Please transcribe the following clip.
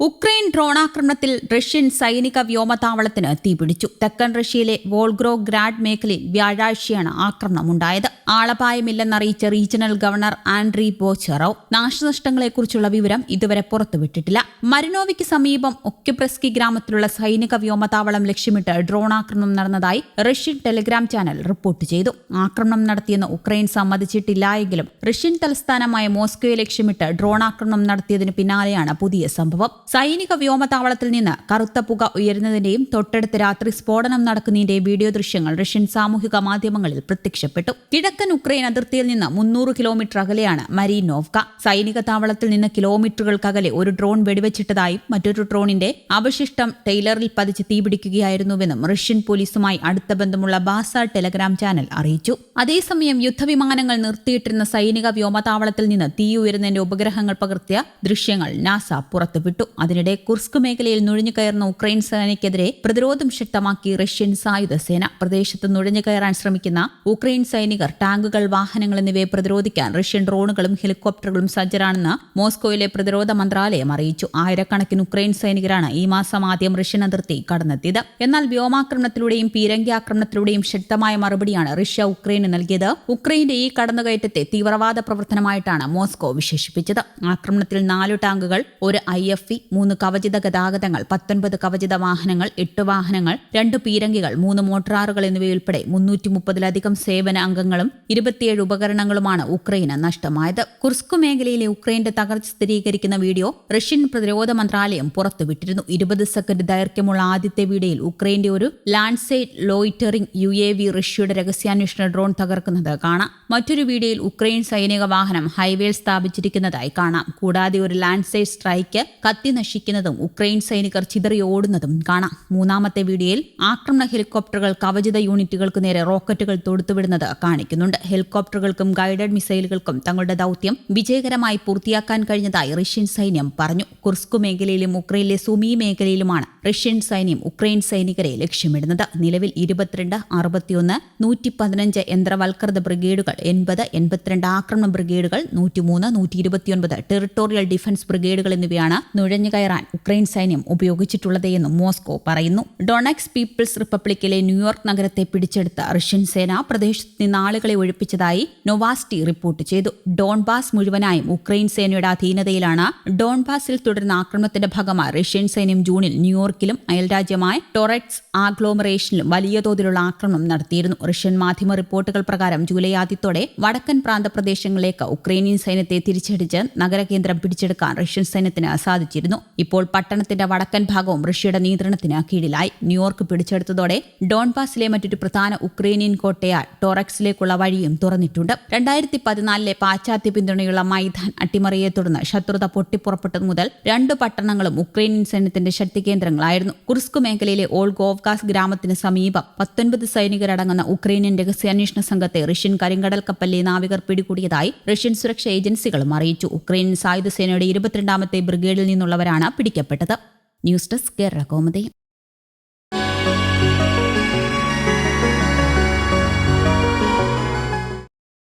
Ukraine ഡ്രോണാക്രമണത്തിൽ Russian സൈനിക വ്യോമതാവളത്തിന് തീപിടിച്ചു. തെക്കൻ റഷ്യയിലെ വോൾഗ്രോഗ്രാഡ് മേഖലയിൽ വ്യാഴാഴ്ചയാണ് ആക്രമണമുണ്ടായത്. ആളപായമില്ലെന്നറിയിച്ച റീജിയണൽ ഗവർണർ ആൻഡ്രി ബോച്ചറോവ് നാശനഷ്ടങ്ങളെക്കുറിച്ചുള്ള വിവരം ഇതുവരെ പുറത്തുവിട്ടിട്ടില്ല. മരിനോവിക്ക് സമീപം ഒക്യുപ്രസ്കി ഗ്രാമത്തിലുള്ള സൈനിക വ്യോമതാവളം ലക്ഷ്യമിട്ട് ഡ്രോണാക്രമണം നടന്നതായി റഷ്യൻ ടെലിഗ്രാം ചാനൽ റിപ്പോർട്ട് ചെയ്തു. ആക്രമണം നടത്തിയെന്ന് ഉക്രൈൻ സമ്മതിച്ചിട്ടില്ലായെങ്കിലും റഷ്യൻ തലസ്ഥാനമായ മോസ്കോയെ ലക്ഷ്യമിട്ട് ഡ്രോണാക്രമണം നടത്തിയതിനു പിന്നാലെയാണ് പുതിയ സംഭവം. സൈനിക വ്യോമതാവളത്തിൽ നിന്ന് കറുത്ത പുക ഉയരുന്നതിന്റെയും തൊട്ടടുത്ത് രാത്രി സ്ഫോടനം നടക്കുന്നതിന്റെയും വീഡിയോ ദൃശ്യങ്ങൾ റഷ്യൻ സാമൂഹിക മാധ്യമങ്ങളിൽ പ്രത്യക്ഷപ്പെട്ടു. കിഴക്കൻ ഉക്രൈൻ അതിർത്തിയിൽ നിന്ന് 300 കിലോമീറ്റർ അകലെയാണ് മരീനോവ്ക. സൈനിക താവളത്തിൽ നിന്ന് കിലോമീറ്ററുകൾക്കകലെ ഒരു ഡ്രോൺ വെടിവെച്ചിട്ടതായും മറ്റൊരു ഡ്രോണിന്റെ അവശിഷ്ടം ടെയ്ലറിൽ പതിച്ച് തീപിടിക്കുകയായിരുന്നുവെന്നും റഷ്യൻ പോലീസുമായി അടുത്ത ബന്ധമുള്ള ബാസ ടെലഗ്രാം ചാനൽ അറിയിച്ചു. അതേസമയം യുദ്ധവിമാനങ്ങൾ നിർത്തിയിട്ടിരുന്ന സൈനിക വ്യോമതാവളത്തിൽ നിന്ന് തീ ഉയരുന്നതിന്റെ ഉപഗ്രഹങ്ങൾ പകർത്തിയ ദൃശ്യങ്ങൾ നാസ പുറത്തുവിട്ടു. അതിനിടെ കുർസ്ക് മേഖലയിൽ നുഴഞ്ഞുകയറുന്ന ഉക്രൈൻ സേനയ്ക്കെതിരെ പ്രതിരോധം ശക്തമാക്കി റഷ്യൻ സായുധ സേന. പ്രദേശത്ത് നുഴഞ്ഞുകയറാൻ ശ്രമിക്കുന്ന ഉക്രൈൻ സൈനികർ, ടാങ്കുകൾ, വാഹനങ്ങൾ എന്നിവയെ പ്രതിരോധിക്കാൻ റഷ്യൻ ഡ്രോണുകളും ഹെലികോപ്റ്ററുകളും സജ്ജരാണെന്ന് മോസ്കോയിലെ പ്രതിരോധ മന്ത്രാലയം അറിയിച്ചു. ആയിരക്കണക്കിന് ഉക്രൈൻ സൈനികരാണ് ഈ മാസം ആദ്യം റഷ്യൻ അതിർത്തി കടന്നെത്തിയത്. എന്നാൽ വ്യോമാക്രമണത്തിലൂടെയും പീരങ്കി ആക്രമണത്തിലൂടെയും ശക്തമായ മറുപടിയാണ് റഷ്യ ഉക്രൈന് നൽകിയത്. ഉക്രൈന്റെ ഈ കടന്നുകയറ്റത്തെ തീവ്രവാദ പ്രവർത്തനമായിട്ടാണ് മോസ്കോ വിശേഷിപ്പിച്ചത്. ആക്രമണത്തിൽ 4 ടാങ്കുകൾ, ഒരു IFV, 3 കവചിത ഗതാഗതങ്ങൾ, 19 കവചിത വാഹനങ്ങൾ, 8 വാഹനങ്ങൾ, 2 പീരങ്കികൾ, 3 മോട്ടോറുകൾ എന്നിവയുൾപ്പെടെ 330-ലധികം സേവന അംഗങ്ങളും 27 ഉപകരണങ്ങളുമാണ് ഉക്രൈന് നഷ്ടമായത്. കുർസ്ക് മേഖലയിലെ ഉക്രൈന്റെ തകർച്ച സ്ഥിരീകരിക്കുന്ന വീഡിയോ റഷ്യൻ പ്രതിരോധ മന്ത്രാലയം പുറത്തുവിട്ടിരുന്നു. 20 സെക്കൻഡ് ദൈർഘ്യമുള്ള ആദ്യത്തെ വീഡിയോയിൽ ഉക്രൈന്റെ ഒരു ലാൻഡ്സൈഡ് ലോയിറ്ററിംഗ് UAV റഷ്യയുടെ രഹസ്യാന്വേഷണ ഡ്രോൺ തകർക്കുന്നത് കാണാം. മറ്റൊരു വീഡിയോയിൽ ഉക്രൈൻ സൈനിക വാഹനം ഹൈവേയിൽ സ്ഥാപിച്ചിരിക്കുന്നതായി കാണാം. കൂടാതെ ഒരു ലാൻഡ്സൈഡ് സ്ട്രൈക്ക് കത്തി നശിക്കുന്നതും ഉക്രൈൻ സൈനികർ ചിതറി ഓടുന്നതും കാണാം. മൂന്നാമത്തെ വീഡിയോയിൽ ആക്രമണ ഹെലികോപ്റ്ററുകൾ കവചിത യൂണിറ്റുകൾക്ക് നേരെ റോക്കറ്റുകൾ തൊടുത്തുവിടുന്നത് കാണിക്കുന്നുണ്ട്. ഹെലികോപ്റ്ററുകൾക്കും ഗൈഡഡ് മിസൈലുകൾക്കും തങ്ങളുടെ ദൌത്യം വിജയകരമായി പൂർത്തിയാക്കാൻ കഴിഞ്ഞതായി റഷ്യൻ സൈന്യം പറഞ്ഞു. കുർസ്ക് മേഖലയിലും ഉക്രൈനിലെ സുമി മേഖലയിലുമാണ് റഷ്യൻ സൈന്യം ഉക്രൈൻ സൈനികരെ ലക്ഷ്യമിടുന്നത്. നിലവിൽ 22, 61, 115 യന്ത്രവൽകൃത ബ്രിഗേഡുകൾ, 80, 82 ആക്രമണ ബ്രിഗേഡുകൾ, 103, 129 ടെറിട്ടോറിയൽ ഡിഫൻസ് ബ്രിഗേഡുകൾ എന്നിവയാണ് നുഴഞ്ഞുകയറാൻ ഉക്രൈൻ സൈന്യം ഉപയോഗിച്ചിട്ടുള്ളതെന്നും മോസ്കോ പറയുന്നു. ഡൊണക്സ് പീപ്പിൾസ് റിപ്പബ്ലിക്കിലെ ന്യൂയോർക്ക് നഗരത്തെ പിടിച്ചെടുത്ത റഷ്യൻ സേന പ്രദേശത്ത് നിന്ന് ആളുകളെ ഒഴിപ്പിച്ചതായി നൊവാസ്റ്റി റിപ്പോർട്ട് ചെയ്തു. ഡോൺബാസ് മുഴുവനായും ഉക്രൈൻ സേനയുടെ അധീനതയിലാണ്. ഡോൺബാസിൽ തുടരുന്ന ആക്രമണത്തിന്റെ ഭാഗമായി റഷ്യൻ സൈന്യം ജൂണിൽ ന്യൂയോർക്കിലും അയൽരാജ്യമായ ടൊററ്റ്സ് ആഗ്ലോമറേഷനിലും വലിയ തോതിലുള്ള ആക്രമണം നടത്തിയിരുന്നു. റഷ്യൻ മാധ്യമ റിപ്പോർട്ടുകൾ പ്രകാരം ജൂലൈ ആദ്യത്തോടെ വടക്കൻ പ്രാന്തപ്രദേശങ്ങളിലേക്ക് ഉക്രൈനിയൻ സൈന്യത്തെ തിരിച്ചടിച്ച് നഗരകേന്ദ്രം പിടിച്ചെടുക്കാൻ റഷ്യൻ സൈന്യത്തിന് സാധിച്ചിരുന്നു. ഇപ്പോൾ പട്ടണത്തിന്റെ വടക്കൻ ഭാഗവും റഷ്യയുടെ നിയന്ത്രണത്തിന് കീഴിലായി. ന്യൂയോർക്ക് പിടിച്ചെടുത്തതോടെ ഡോൺബാസിലെ മറ്റൊരു പ്രധാന ഉക്രൈനിയൻ കോട്ടയായ ടൊറക്സിലേക്കുള്ള വഴിയും തുറന്നിട്ടുണ്ട്. 2014 പാശ്ചാത്യ പിന്തുണയുള്ള മൈദാൻ അട്ടിമറിയെ തുടർന്ന് ശത്രുത പൊട്ടിപ്പുറപ്പെട്ടതു മുതൽ 2 പട്ടണങ്ങളും ഉക്രൈനിയൻ സൈന്യത്തിന്റെ ശക്തി കേന്ദ്രങ്ങളായിരുന്നു. കുർസ്ക് മേഖലയിലെ ഓൾഗോവ്കാസ് ഗ്രാമത്തിന് സമീപം 19 സൈനികരടങ്ങുന്ന ഉക്രൈനിയൻ രഹസ്യാന്വേഷണ സംഘത്തെ റഷ്യൻ കരിങ്കടൽ കപ്പലിലെ നാവികർ പിടികൂടിയതായി റഷ്യൻ സുരക്ഷാ ഏജൻസികളും അറിയിച്ചു. ഉക്രൈൻ സായുധ സേനയുടെ 22ാമത്തെ ബ്രിഗേഡിൽ നിന്നുള്ളവരാണ് പിടിക്കപ്പെട്ടത്. News desk Kerala Kaumudi.